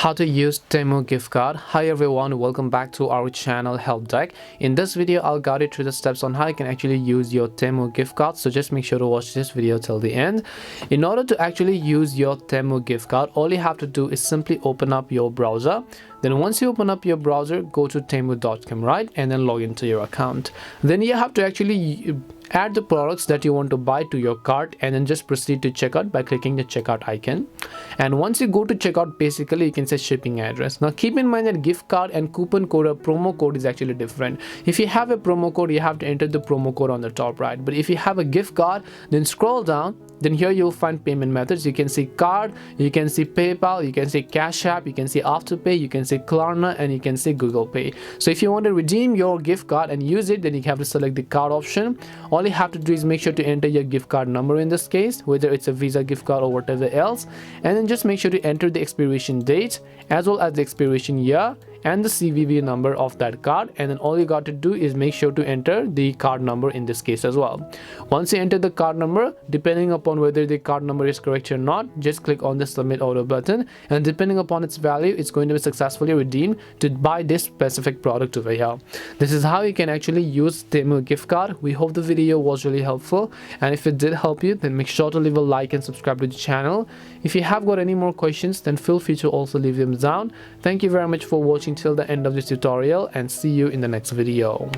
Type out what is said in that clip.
How to use Temu gift card. Hi everyone, welcome back to our channel Help Deck. In this video I'll guide you through the steps on how you can actually use your Temu gift card, so just make sure to watch this video till the end. In order to actually use your Temu gift card, all you have to do is simply open up your browser. Then once you open up your browser, go to temu.com, right, and then log into your account. Then you have to actually add the products that you want to buy to your cart, and then just proceed to checkout by clicking the checkout icon. And once you go to checkout, basically you can say shipping address. Now keep in mind that gift card and coupon code or promo code is actually different. If you have a promo code, you have to enter the promo code on the top right, but if you have a gift card, then scroll down. Then here you'll find payment methods. You can see card, you can see PayPal, you can see Cash App, you can see Afterpay, you can see Klarna, and you can see Google Pay. So if you want to redeem your gift card and use it, then you have to select the card option. All you have to do is make sure to enter your gift card number in this case, whether it's a Visa gift card or whatever else, and then just make sure to enter the expiration date as well as the expiration year and the CVV number of that card. And then all you got to do is make sure to enter the card number in this case as well. Once you enter the card number, depending upon whether the card number is correct or not, just click on the submit order button, and depending upon its value, it's going to be successfully redeemed to buy this specific product over here. This is how you can actually use Temu gift card. We hope the video was really helpful, and if it did help you, then make sure to leave a like and subscribe to the channel. If you have got any more questions, then feel free to also leave them down. Thank you very much for watching till the end of this tutorial, and see you in the next video.